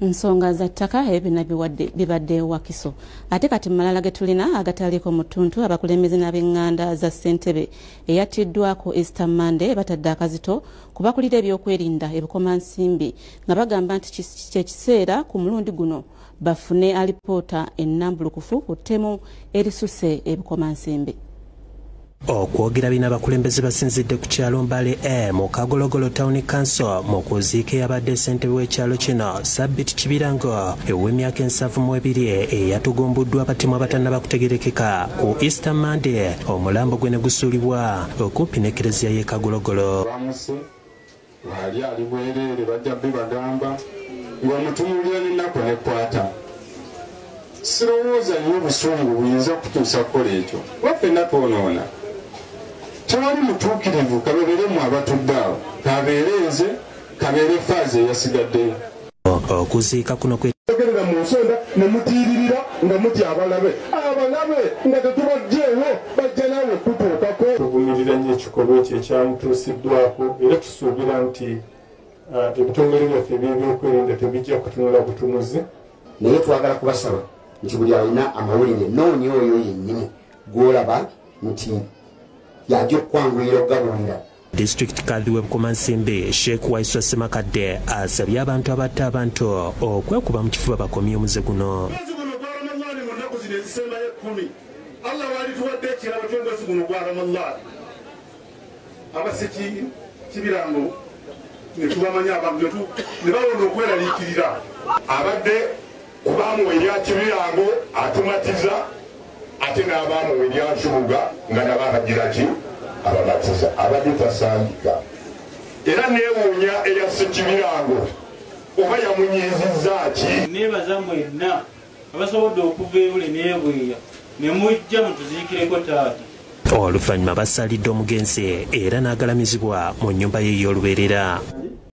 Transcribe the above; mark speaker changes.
Speaker 1: nsonga za ttaka ebina bibadde wakiso ate kati malala getulina agataliko mu ttuntu abakulembeze n'ab'eŋŋanda za Ssentebe eyattiddwako Easter Monday batadde akazito kubakulira ebyokwerinda ebikomansimbi nga bagamba nti kyekiseera ku mulundi guno bafune alipoota ennambulukufu ku ttemu erisuse ebikomansimbi.
Speaker 2: Okwogera bino abakulembeze basinzidde ku kyalo Mbale mu Kagologolo Town Council mu kuziika eyabadde ssentebe w'ekyalo kino Sabbiti Kibirango ow'emyaka 72 eyatugumbuddwa abatemu abatannaba kutegerekeka ku Easter Monday omulambo gwe ne gusuulibwa okumpi n'ekereziya y'e Kagologolo.
Speaker 3: Wali ali bwereere bajja bagamba ng'omutumulira n'ennaku n'ekwata. Sirowooza nnyo obusungu buyinza kutuusa kukola ekyo. Wafenna twonoona. Tewali mutuukirivu kabeeremu abatudde awo. Kabeereze, kabeere faazi eyasigaddeyo.
Speaker 2: Okuziika kuno
Speaker 3: kwegerera mu nsonda ne mutiiririra nga mutya abalabe. Abalabe nga tetubajjeewo bajja naawe kutuukako. Tuvumirira nnyo ekikolwa ekyo ekyamutuusiddwako era tusuubira nti ebitongole byaffe eby'ebyokwerinda tebijja kutunula butunuzi.
Speaker 4: Naye twagala kubasaba nti buli alina amawulire noonya oyo yennyini gw'olaba nti yajja okukwanguyira okugabuulira.
Speaker 2: District Kadhi w'Ebukomansimbi Sheikh Waiswa Semakadde asabye abantu abatta abantu okwekuba mu kifuba bakomye omuze guno.
Speaker 3: Allah wali tuwadde ekirabo ky'omwezi guno gwa Ramadhan. Abaseki Kibirango ne tubamanya abantu ne babona okweraliikirira. Abadde kubaamu Eyattiddwa atumatiza ate n'abaamu Eyattiddwa nga nabo abagira ki ababatiza abadde tasangika. Era neewuunya eya Ssekibirango oba yamunyiizizza ki.
Speaker 5: Neebaza mwenna abasobodde okuva ebule n'ebweya ne mujja mutuziikireko taata.
Speaker 2: Oluvannyuma basalidde omugenzi era n'agalamizibwa mu nnyumba ye ey'olubeerera.